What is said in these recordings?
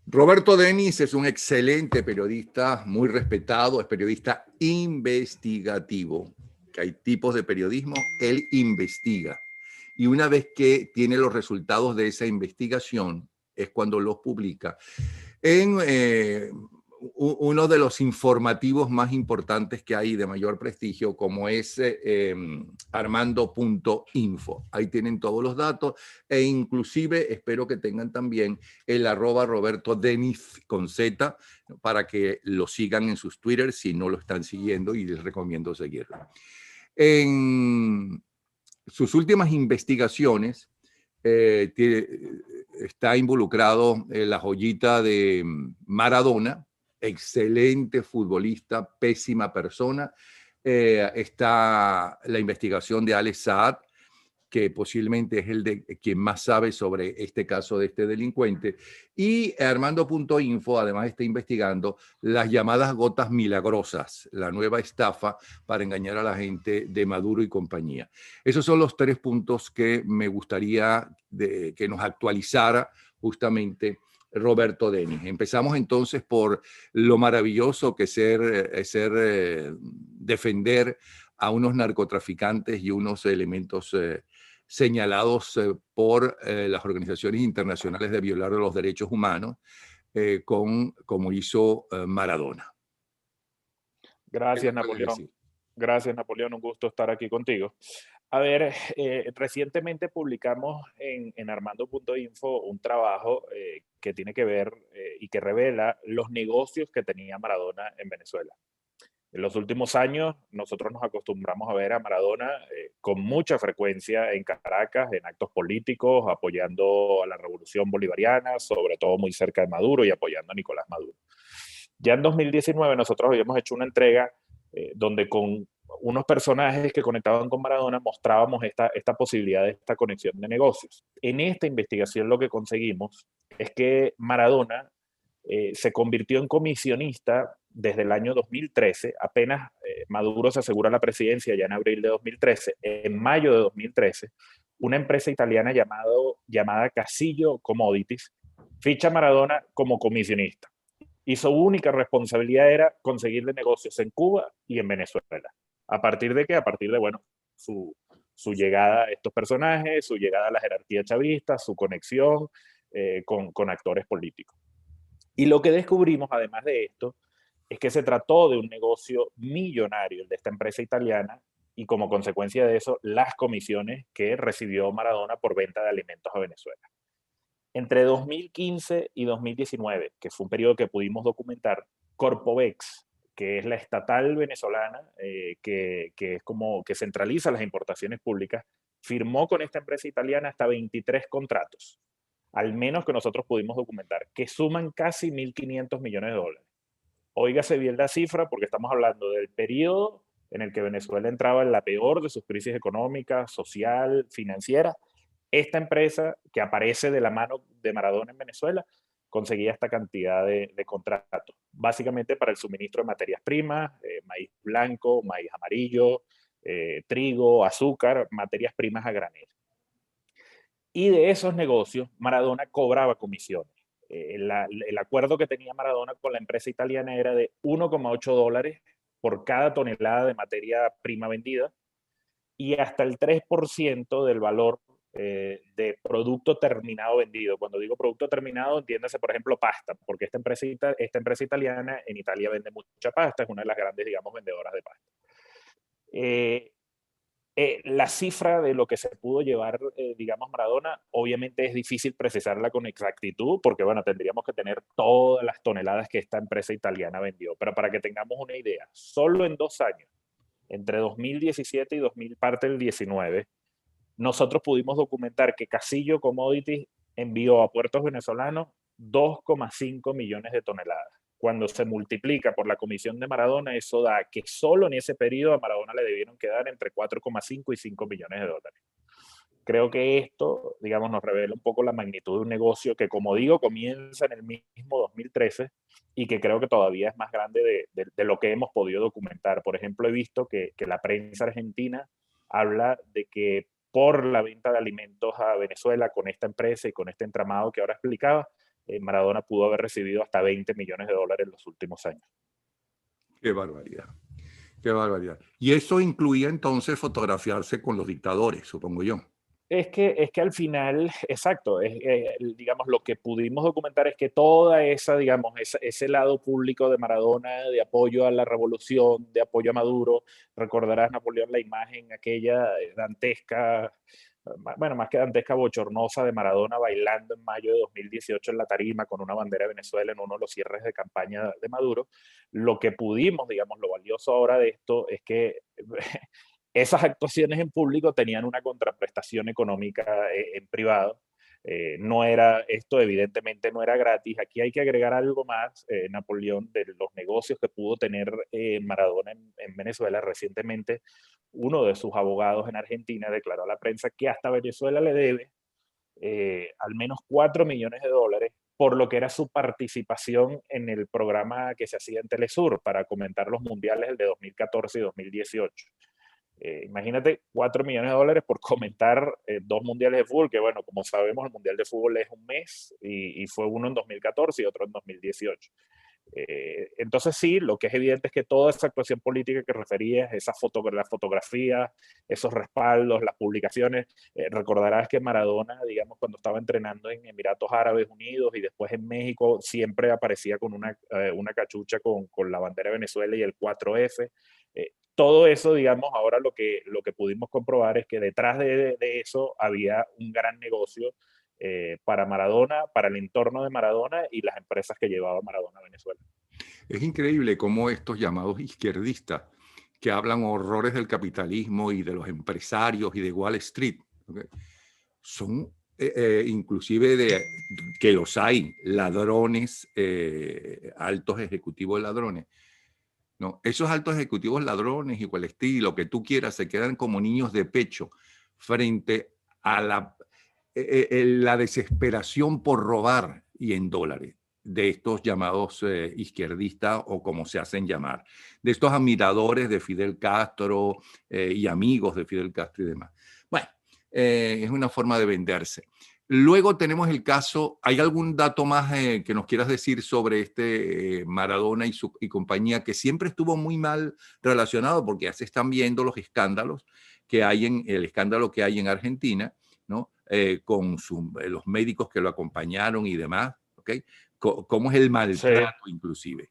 Roberto Denis es un excelente periodista, muy respetado, es periodista investigativo, que hay tipos de periodismo, él investiga. Y una vez que tiene los resultados de esa investigación, es cuando los publica en uno de los informativos más importantes que hay de mayor prestigio, como es armando.info. Ahí tienen todos los datos e inclusive espero que tengan también el @Roberto Denis con Z para que lo sigan en sus Twitter si no lo están siguiendo, y les recomiendo seguirlo. En sus últimas investigaciones está involucrado en la joyita de Maradona, excelente futbolista, pésima persona. Está la investigación de Alex Saad, que posiblemente es el de quien más sabe sobre este caso de este delincuente. Y Armando.info además está investigando las llamadas gotas milagrosas, la nueva estafa para engañar a la gente de Maduro y compañía. Esos son los 3 puntos que me gustaría que nos actualizara justamente Roberto Denis. Empezamos entonces por lo maravilloso que defender a unos narcotraficantes y unos elementos señalados por las organizaciones internacionales de violar los derechos humanos, como hizo Maradona. Gracias, Napoleón. Gracias, Napoleón. Un gusto estar aquí contigo. A ver, recientemente publicamos en armando.info un trabajo que tiene que ver y que revela los negocios que tenía Maradona en Venezuela. En los últimos años, nosotros nos acostumbramos a ver a Maradona con mucha frecuencia en Caracas, en actos políticos, apoyando a la revolución bolivariana, sobre todo muy cerca de Maduro y apoyando a Nicolás Maduro. Ya en 2019 nosotros habíamos hecho una entrega donde con unos personajes que conectaban con Maradona mostrábamos esta posibilidad de esta conexión de negocios. En esta investigación lo que conseguimos es que Maradona se convirtió en comisionista desde el año 2013, apenas Maduro se asegura la presidencia ya en abril de 2013, en mayo de 2013, una empresa italiana llamada Casillo Commodities ficha a Maradona como comisionista y su única responsabilidad era conseguirle negocios en Cuba y en Venezuela. ¿A partir de qué? A partir de, bueno, su llegada a estos personajes, su llegada a la jerarquía chavista, su conexión con actores políticos. Y lo que descubrimos, además de esto, es que se trató de un negocio millonario, el de esta empresa italiana, y como consecuencia de eso, las comisiones que recibió Maradona por venta de alimentos a Venezuela. Entre 2015 y 2019, que fue un periodo que pudimos documentar, Corpovex, que es la estatal venezolana que es como que centraliza las importaciones públicas, firmó con esta empresa italiana hasta 23 contratos, al menos que nosotros pudimos documentar, que suman casi 1.500 millones de dólares. Óigase bien la cifra porque estamos hablando del periodo en el que Venezuela entraba en la peor de sus crisis económicas, social, financiera. Esta empresa que aparece de la mano de Maradona en Venezuela conseguía esta cantidad de contratos, básicamente para el suministro de materias primas, maíz blanco, maíz amarillo, trigo, azúcar, materias primas a granel. Y de esos negocios, Maradona cobraba comisiones. El acuerdo que tenía Maradona con la empresa italiana era de $1,8 por cada tonelada de materia prima vendida y hasta el 3% del valor de producto terminado vendido. Cuando digo producto terminado, entiéndase, por ejemplo, pasta, porque esta empresa italiana en Italia vende mucha pasta, es una de las grandes, digamos, vendedoras de pasta. La cifra de lo que se pudo llevar, digamos, Maradona, obviamente es difícil precisarla con exactitud, porque, bueno, tendríamos que tener todas las toneladas que esta empresa italiana vendió. Pero para que tengamos una idea, solo en 2 años, entre 2017 y parte del 19, nosotros pudimos documentar que Casillo Commodities envió a puertos venezolanos 2,5 millones de toneladas. Cuando se multiplica por la comisión de Maradona, eso da que solo en ese periodo a Maradona le debieron quedar entre 4,5 y 5 millones de dólares. Creo que esto, digamos, nos revela un poco la magnitud de un negocio que, como digo, comienza en el mismo 2013 y que creo que todavía es más grande de lo que hemos podido documentar. Por ejemplo, he visto que la prensa argentina habla de que por la venta de alimentos a Venezuela con esta empresa y con este entramado que ahora explicaba, Maradona pudo haber recibido hasta 20 millones de dólares en los últimos años. Qué barbaridad, qué barbaridad. Y eso incluía entonces fotografiarse con los dictadores, supongo yo. Es que al final, exacto, digamos, lo que pudimos documentar es que toda esa, digamos, ese lado público de Maradona, de apoyo a la revolución, de apoyo a Maduro, recordarás, Napoleón, la imagen aquella dantesca, bueno, más que dantesca, bochornosa de Maradona bailando en mayo de 2018 en la tarima con una bandera de Venezuela en uno de los cierres de campaña de Maduro. Lo que pudimos, digamos, lo valioso ahora de esto es que esas actuaciones en público tenían una contraprestación económica en privado. No era, esto evidentemente no era gratis. Aquí hay que agregar algo más, Napoleón, de los negocios que pudo tener Maradona en Venezuela. Recientemente, uno de sus abogados en Argentina declaró a la prensa que hasta Venezuela le debe al menos 4 millones de dólares por lo que era su participación en el programa que se hacía en Telesur para comentar los mundiales de 2014 y 2018. Imagínate 4 millones de dólares por comentar dos mundiales de fútbol, que bueno, como sabemos, el mundial de fútbol es un mes y fue uno en 2014 y otro en 2018. Entonces sí, lo que es evidente es que toda esa actuación política que referías, la fotografía, esos respaldos, las publicaciones, recordarás que Maradona, digamos, cuando estaba entrenando en Emiratos Árabes Unidos y después en México, siempre aparecía con una cachucha con la bandera de Venezuela y el 4F. Todo eso, digamos, ahora lo que pudimos comprobar es que detrás de eso había un gran negocio para Maradona, para el entorno de Maradona y las empresas que llevaba Maradona a Venezuela. Es increíble cómo estos llamados izquierdistas que hablan horrores del capitalismo y de los empresarios y de Wall Street, ¿okay? Son inclusive que los hay, ladrones, altos ejecutivos ladrones. No, esos altos ejecutivos ladrones y Wall Street, lo que tú quieras, se quedan como niños de pecho frente a la desesperación por robar y en dólares de estos llamados izquierdistas o como se hacen llamar, de estos admiradores de Fidel Castro y amigos de Fidel Castro y demás. Bueno, es una forma de venderse. Luego tenemos el caso, ¿hay algún dato más que nos quieras decir sobre este Maradona y compañía que siempre estuvo muy mal relacionado porque ya se están viendo los escándalos que hay el escándalo que hay en Argentina, ¿no? Con los médicos que lo acompañaron y demás, ¿ok? Cómo es el maltrato Sí. inclusive,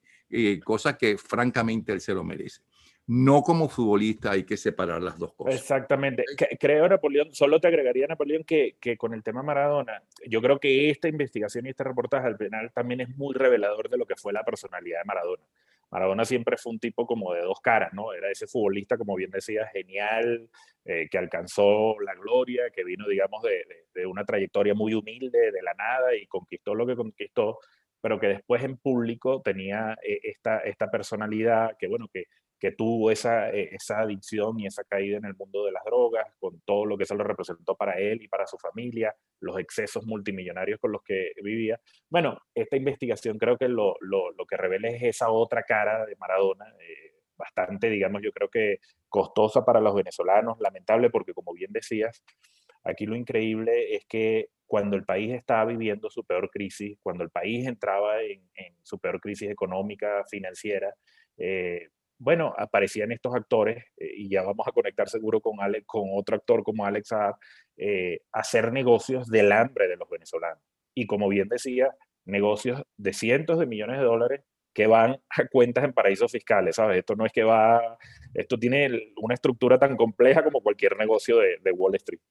cosa que francamente él se lo merece. No como futbolista hay que separar las dos cosas. Exactamente. Creo, Napoleón, solo te agregaría, Napoleón, que con el tema Maradona, yo creo que esta investigación y este reportaje al final también es muy revelador de lo que fue la personalidad de Maradona. Maradona siempre fue un tipo como de dos caras, ¿no? Era ese futbolista, como bien decía, genial, que alcanzó la gloria, que vino, digamos, de una trayectoria muy humilde, de la nada, y conquistó lo que conquistó, pero que después en público tenía esta personalidad que, bueno, que tuvo esa adicción y esa caída en el mundo de las drogas, con todo lo que eso lo representó para él y para su familia, los excesos multimillonarios con los que vivía. Bueno, esta investigación creo que lo que revela es esa otra cara de Maradona, bastante, digamos, yo creo que costosa para los venezolanos, lamentable porque como bien decías, aquí lo increíble es que cuando el país estaba viviendo su peor crisis, cuando el país entraba en su peor crisis económica, financiera, bueno, aparecían estos actores, y ya vamos a conectar seguro con otro actor como Alex Saab, hacer negocios del hambre de los venezolanos. Y como bien decía, negocios de cientos de millones de dólares que van a cuentas en paraísos fiscales, ¿sabes? Esto no es que esto tiene una estructura tan compleja como cualquier negocio de Wall Street.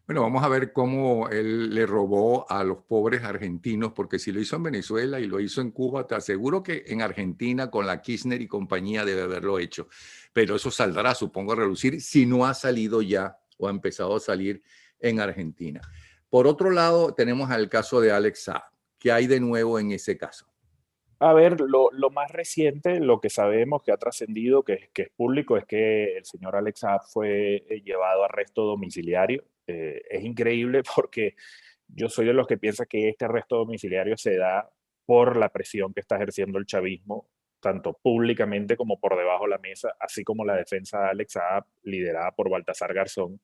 Bueno, vamos a ver cómo él le robó a los pobres argentinos, porque si lo hizo en Venezuela y lo hizo en Cuba, te aseguro que en Argentina con la Kirchner y compañía debe haberlo hecho. Pero eso saldrá, supongo, a relucir si no ha salido ya o ha empezado a salir en Argentina. Por otro lado, tenemos al caso de Alex Saab. ¿Qué hay de nuevo en ese caso? A ver, lo más reciente, lo que sabemos que ha trascendido, que es público, es que el señor Alex Saab fue llevado a arresto domiciliario. Es increíble porque yo soy de los que piensa que este arresto domiciliario se da por la presión que está ejerciendo el chavismo, tanto públicamente como por debajo de la mesa, así como la defensa de Alex Saab, liderada por Baltasar Garzón,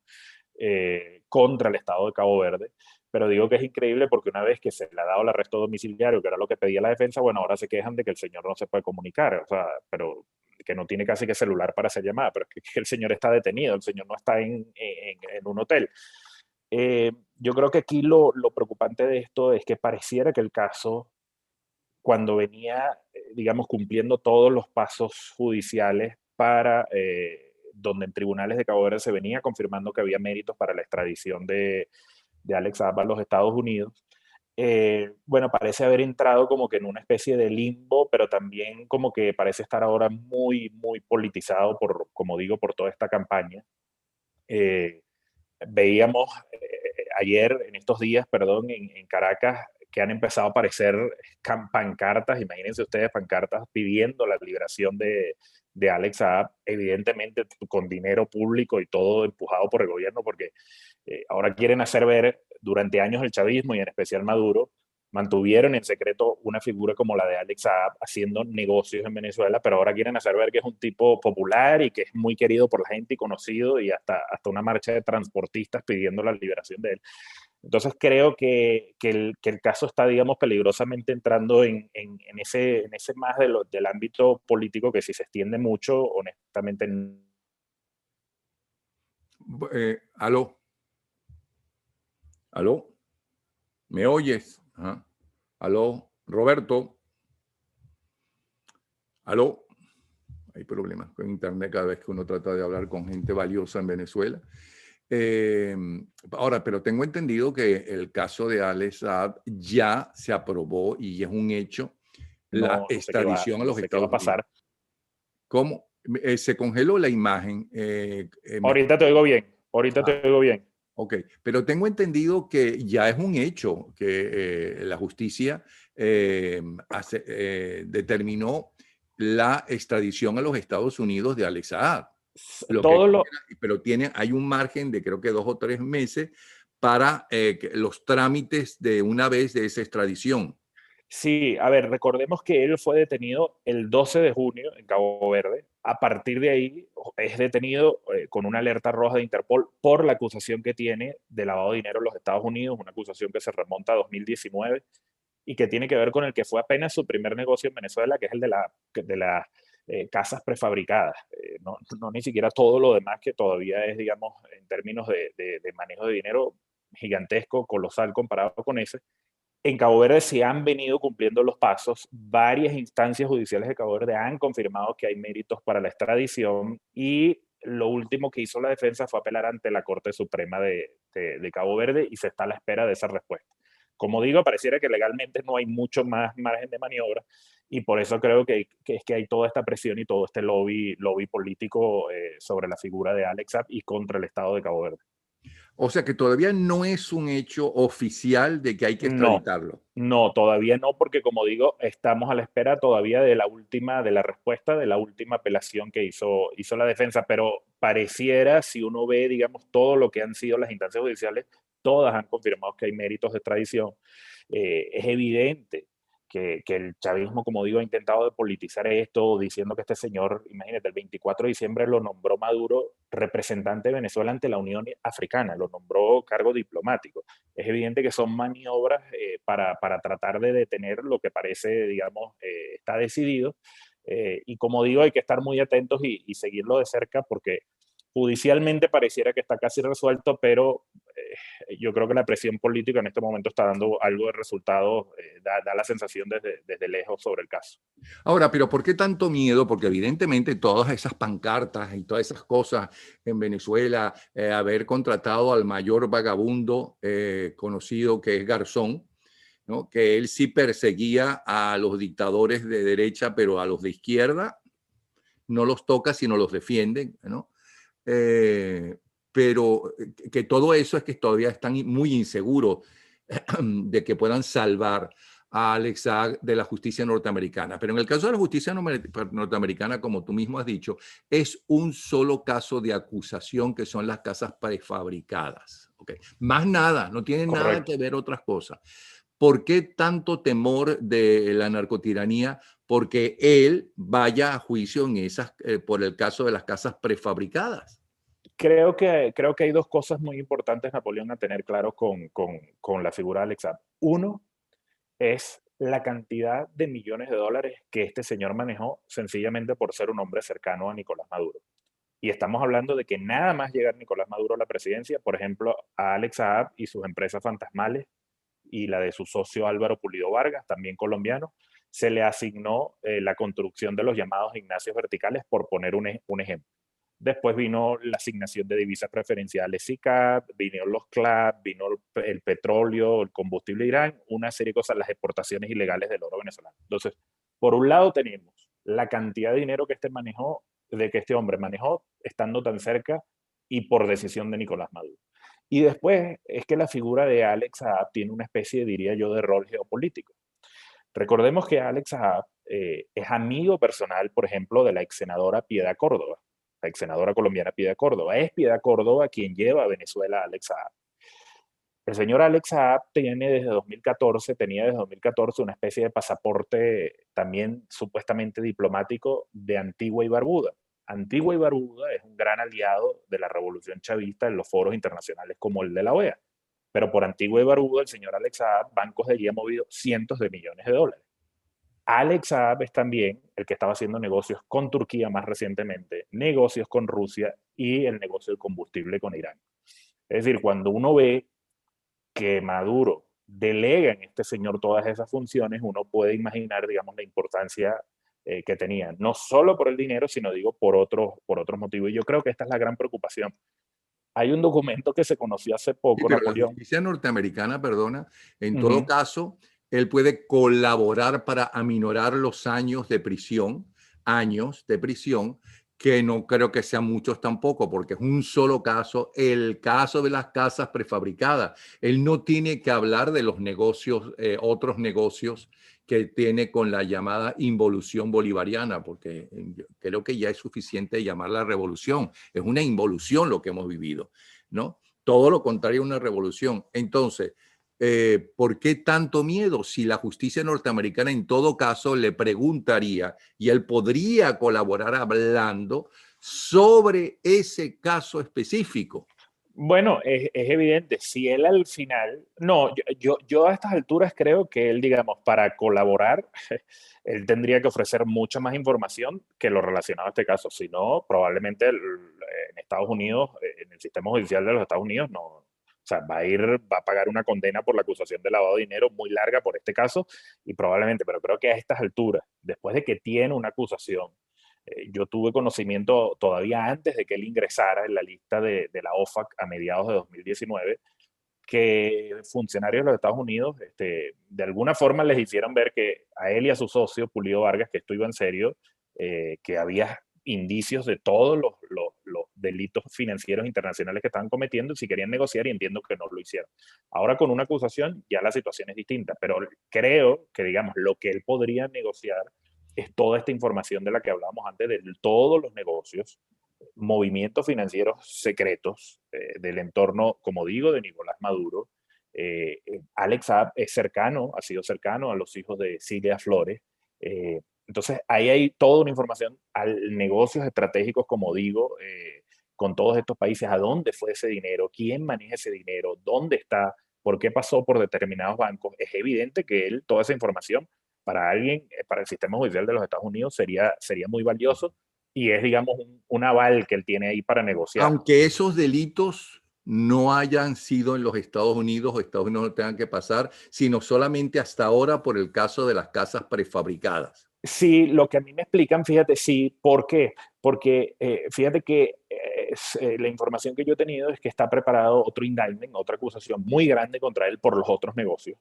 contra el Estado de Cabo Verde. pero digo que es increíble porque una vez que se le ha dado el arresto domiciliario, que era lo que pedía la defensa, bueno, ahora se quejan de que el señor no se puede comunicar, o sea, pero que no tiene casi que celular para hacer llamada, pero es que el señor está detenido, el señor no está en un hotel. Yo creo que aquí lo preocupante de esto es que pareciera que el caso, cuando venía, digamos, cumpliendo todos los pasos judiciales para, donde en tribunales de Cabo Verde se venía confirmando que había méritos para la extradición de Alex Saab a los Estados Unidos, bueno, parece haber entrado como que en una especie de limbo, pero también como que parece estar ahora muy, muy politizado por, como digo, por toda esta campaña. Eh, Veíamos ayer, en estos días, perdón, en Caracas, que han empezado a aparecer pancartas, imagínense ustedes, pancartas pidiendo la liberación de Alex Saab, evidentemente con dinero público y todo empujado por el gobierno, porque ahora quieren hacer ver, durante años el chavismo y en especial Maduro, mantuvieron en secreto una figura como la de Alex Saab haciendo negocios en Venezuela, pero ahora quieren hacer ver que es un tipo popular y que es muy querido por la gente y conocido, y hasta una marcha de transportistas pidiendo la liberación de él. Entonces creo que el caso está, digamos, peligrosamente entrando en ese más del ámbito político, que si se extiende mucho, honestamente. ¿Aló? ¿Aló? ¿Me oyes? Ajá. ¿Aló? Roberto. ¿Aló? Hay problemas con internet cada vez que uno trata de hablar con gente valiosa en Venezuela. Ahora, pero tengo entendido que el caso de Alex Saab ya se aprobó y es un hecho la No, extradición a no los sé qué va a Estados Unidos. pasar. ¿Cómo? Se congeló la imagen. Ahorita te oigo bien, ahorita te oigo bien. Ok, pero tengo entendido que ya es un hecho que la justicia determinó la extradición a los Estados Unidos de Alex Saab. Todo lo, Pero hay un margen de creo que 2 o 3 meses para los trámites de una vez de esa extradición. Sí, a ver, recordemos que él fue detenido el 12 de junio en Cabo Verde. A partir de ahí es detenido con una alerta roja de Interpol por la acusación que tiene de lavado de dinero en los Estados Unidos, una acusación que se remonta a 2019 y que tiene que ver con el que fue apenas su primer negocio en Venezuela, que es el de las casas prefabricadas. No ni siquiera todo lo demás, que todavía es, digamos, en términos de manejo de dinero, gigantesco, colosal comparado con ese. En Cabo Verde se han venido cumpliendo los pasos. Varias instancias judiciales de Cabo Verde han confirmado que hay méritos para la extradición, y lo último que hizo la defensa fue apelar ante la Corte Suprema de Cabo Verde, y se está a la espera de esa respuesta. Como digo, pareciera que legalmente no hay mucho más margen de maniobra, y por eso creo es que hay toda esta presión y todo este lobby político sobre la figura de Alex Saab y contra el Estado de Cabo Verde. O sea que todavía no es un hecho oficial de que hay que No, extraditarlo. no, todavía no, porque como digo, estamos a la espera todavía de la respuesta de la última apelación que hizo la defensa, pero pareciera, si uno ve, digamos, todo lo que han sido las instancias judiciales, todas han confirmado que hay méritos de extradición. Es evidente que el chavismo, como digo, ha intentado de politizar esto, diciendo que este señor, imagínate, el 24 de diciembre lo nombró Maduro representante de Venezuela ante la Unión Africana, lo nombró cargo diplomático. Es evidente que son maniobras para tratar de detener lo que parece, digamos, está decidido. Y como digo, hay que estar muy atentos y seguirlo de cerca, porque judicialmente pareciera que está casi resuelto, pero yo creo que la presión política en este momento está dando algo de resultado, da la sensación desde lejos sobre el caso. Ahora, pero ¿por qué tanto miedo? Porque evidentemente todas esas pancartas y todas esas cosas en Venezuela, haber contratado al mayor vagabundo conocido que es Garzón, ¿no? Que él sí perseguía a los dictadores de derecha, pero a los de izquierda no los toca, sino los defiende, ¿no? Eh, pero que todo eso es que todavía están muy inseguros de que puedan salvar a Alex Saab de la justicia norteamericana. Pero en el caso de la justicia norteamericana, como tú mismo has dicho, es un solo caso de acusación, que son las casas prefabricadas. ¿Okay? Más nada, no tiene nada Correcto. que ver otras cosas. ¿Por qué tanto temor de la narcotiranía? Porque él vaya a juicio en por el caso de las casas prefabricadas. Creo que hay dos cosas muy importantes, Napoleón, a tener claro con la figura de Alex Saab. Uno es la cantidad de millones de dólares que este señor manejó sencillamente por ser un hombre cercano a Nicolás Maduro. Y estamos hablando de que nada más llegar Nicolás Maduro a la presidencia, por ejemplo, a Alex Saab y sus empresas fantasmales y la de su socio Álvaro Pulido Vargas, también colombiano, se le asignó la construcción de los llamados gimnasios verticales, por poner un ejemplo. Después vino la asignación de divisas preferenciales SICAP, vino los CLAP, vino el petróleo, el combustible de Irán, una serie de cosas, las exportaciones ilegales del oro venezolano. Entonces, por un lado tenemos la cantidad de dinero que este hombre manejó estando tan cerca y por decisión de Nicolás Maduro. Y después es que la figura de Alex Saab tiene una especie, diría yo, de rol geopolítico. Recordemos que Alex Saab es amigo personal, por ejemplo, de la ex senadora Piedad Córdoba, la ex senadora colombiana Piedad Córdoba. Es Piedad Córdoba quien lleva a Venezuela a Alex Saab. El señor Alex Saab tenía desde 2014 una especie de pasaporte también supuestamente diplomático de Antigua y Barbuda. Antigua y Barbuda es un gran aliado de la revolución chavista en los foros internacionales como el de la OEA. Pero por Antigua y Barbuda, el señor Alex Saab, bancos de allí ha movido cientos de millones de dólares. Alex Saab es también el que estaba haciendo negocios con Turquía más recientemente, negocios con Rusia y el negocio del combustible con Irán. Es decir, cuando uno ve que Maduro delega en este señor todas esas funciones, uno puede imaginar, digamos, la importancia que tenía, no solo por el dinero, sino digo por otros motivos. Y yo creo que esta es la gran preocupación. Hay un documento que se conoció hace Sí, poco, pero la Napoleón. justicia norteamericana, perdona, en todo Ujú. caso, él puede colaborar para aminorar los años de prisión, que no creo que sean muchos tampoco, porque es un solo caso, el caso de las casas prefabricadas. Él no tiene que hablar de los negocios, otros negocios que tiene con la llamada involución bolivariana, porque creo que ya es suficiente llamarla revolución. Es una involución lo que hemos vivido, ¿no? Todo lo contrario a una revolución. Entonces, ¿por qué tanto miedo? Si la justicia norteamericana en todo caso le preguntaría y él podría colaborar hablando sobre ese caso específico. Bueno, es evidente, si él al final, no, yo a estas alturas creo que él, digamos, para colaborar, él tendría que ofrecer mucha más información que lo relacionado a este caso. Si no, probablemente en Estados Unidos, en el sistema judicial de los Estados Unidos, no, o sea, va a pagar una condena por la acusación de lavado de dinero muy larga por este caso y probablemente, pero creo que a estas alturas, después de que tiene una acusación, yo tuve conocimiento todavía antes de que él ingresara en la lista de la OFAC a mediados de 2019, que funcionarios de los Estados Unidos de alguna forma les hicieron ver que a él y a su socio, Pulido Vargas, que esto iba en serio, que había indicios de todos los delitos financieros internacionales que estaban cometiendo y si querían negociar, y entiendo que no lo hicieron. Ahora con una acusación ya la situación es distinta, pero creo que, digamos, lo que él podría negociar es toda esta información de la que hablábamos antes, de todos los negocios, movimientos financieros secretos del entorno, como digo, de Nicolás Maduro. Alex Saab es cercano, ha sido cercano a los hijos de Cilia Flores. Entonces, ahí hay toda una información a negocios estratégicos, como digo, con todos estos países, a dónde fue ese dinero, quién maneja ese dinero, dónde está, por qué pasó por determinados bancos. Es evidente que él, toda esa información, para alguien, para el sistema judicial de los Estados Unidos, sería muy valioso y es, digamos, un aval que él tiene ahí para negociar. Aunque esos delitos no hayan sido en los Estados Unidos o Estados Unidos no tengan que pasar, sino solamente hasta ahora por el caso de las casas prefabricadas. Sí, lo que a mí me explican, fíjate, sí, ¿por qué? Porque fíjate que la información que yo he tenido es que está preparado otro indictment, otra acusación muy grande contra él por los otros negocios.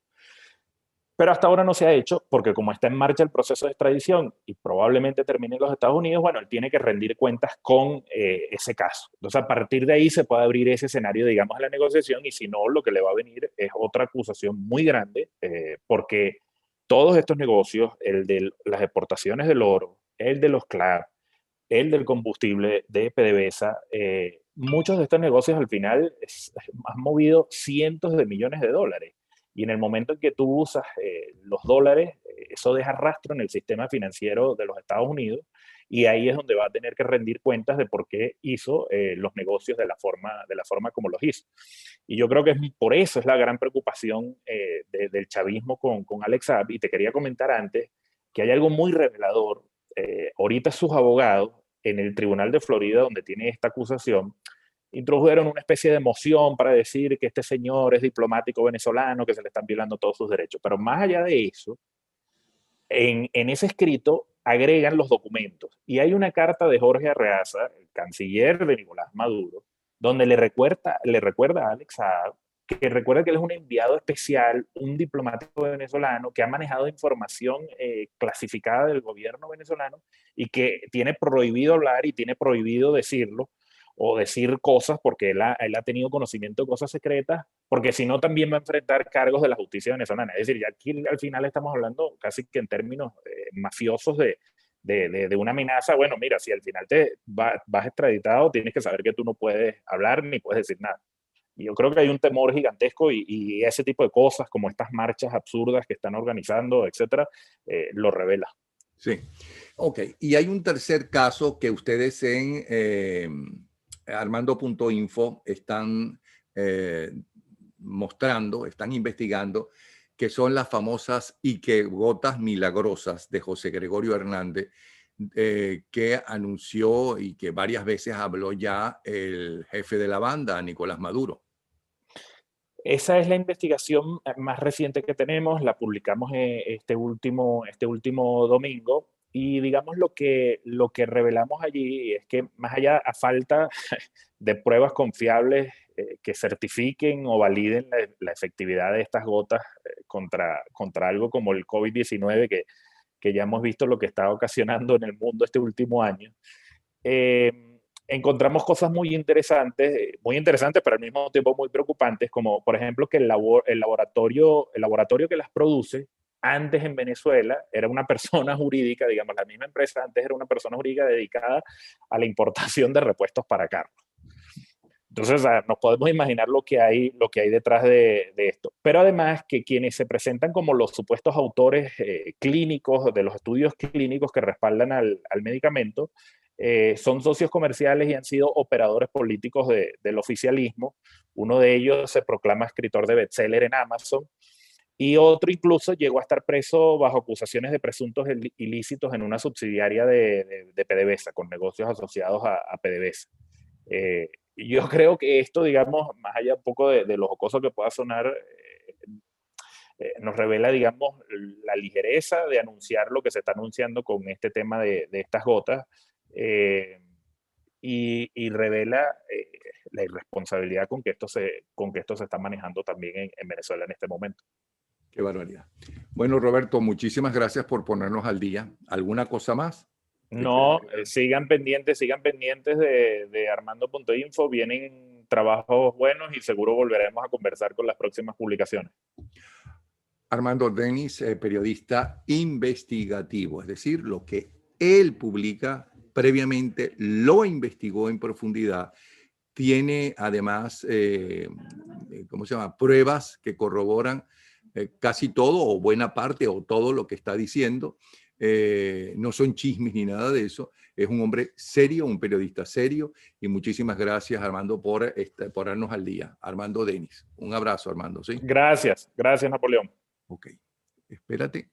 Pero hasta ahora no se ha hecho porque como está en marcha el proceso de extradición y probablemente termine en los Estados Unidos, bueno, él tiene que rendir cuentas con ese caso. Entonces, a partir de ahí se puede abrir ese escenario, digamos, a la negociación y si no, lo que le va a venir es otra acusación muy grande porque todos estos negocios, el de las exportaciones del oro, el de los CLAP, el del combustible de PDVSA, muchos de estos negocios al final han movido cientos de millones de dólares. Y en el momento en que tú usas los dólares, eso deja rastro en el sistema financiero de los Estados Unidos y ahí es donde va a tener que rendir cuentas de por qué hizo los negocios de la forma como los hizo. Y yo creo que por eso es la gran preocupación del chavismo con Alex Saab. Y te quería comentar antes que hay algo muy revelador. Ahorita sus abogados en el Tribunal de Florida, donde tiene esta acusación, introdujeron una especie de moción para decir que este señor es diplomático venezolano, que se le están violando todos sus derechos. Pero más allá de eso, en ese escrito agregan los documentos. Y hay una carta de Jorge Arreaza, el canciller de Nicolás Maduro, donde le recuerda a Alex Saab que recuerda que él es un enviado especial, un diplomático venezolano que ha manejado información clasificada del gobierno venezolano y que tiene prohibido hablar y tiene prohibido decirlo o decir cosas porque él ha tenido conocimiento de cosas secretas, porque si no también va a enfrentar cargos de la justicia venezolana. Es decir, ya aquí al final estamos hablando casi que en términos mafiosos de una amenaza. Bueno, mira, si al final vas extraditado, tienes que saber que tú no puedes hablar ni puedes decir nada. Y yo creo que hay un temor gigantesco y ese tipo de cosas, como estas marchas absurdas que están organizando, etcétera, lo revela. Sí. Ok. Y hay un tercer caso que ustedes en Armando.info están mostrando, están investigando, que son las famosas gotas milagrosas de José Gregorio Hernández, que anunció y que varias veces habló ya el jefe de la banda, Nicolás Maduro. Esa es la investigación más reciente que tenemos, la publicamos este último domingo y digamos lo que revelamos allí es que más allá a falta de pruebas confiables que certifiquen o validen la efectividad de estas gotas contra algo como el COVID-19 que ya hemos visto lo que está ocasionando en el mundo este último año. Encontramos cosas muy interesantes, pero al mismo tiempo muy preocupantes, como por ejemplo que el laboratorio que las produce antes en Venezuela era una persona jurídica, digamos, la misma empresa antes era una persona jurídica dedicada a la importación de repuestos para carros. Entonces, nos podemos imaginar lo que hay detrás de esto. Pero además que quienes se presentan como los supuestos autores clínicos, de los estudios clínicos que respaldan al medicamento, son socios comerciales y han sido operadores políticos del oficialismo. Uno de ellos se proclama escritor de bestseller en Amazon y otro incluso llegó a estar preso bajo acusaciones de presuntos ilícitos en una subsidiaria de PDVSA, con negocios asociados a PDVSA. Yo creo que esto, digamos, más allá un poco de lo jocoso que pueda sonar, nos revela, digamos, la ligereza de anunciar lo que se está anunciando con este tema de estas gotas y revela la irresponsabilidad con que esto se está manejando también en Venezuela en este momento. Qué barbaridad. Bueno, Roberto, muchísimas gracias por ponernos al día. ¿Alguna cosa más? No, sigan pendientes de Armando.info. Vienen trabajos buenos y seguro volveremos a conversar con las próximas publicaciones. Armando Denis, periodista investigativo, es decir, lo que él publica previamente lo investigó en profundidad. Tiene además, pruebas que corroboran casi todo o buena parte o todo lo que está diciendo. No son chismes ni nada de eso. Es un hombre serio, un periodista serio. Y muchísimas gracias, Armando, por darnos al día. Armando Denis. Un abrazo, Armando. ¿Sí? Gracias, Napoleón. Ok, espérate.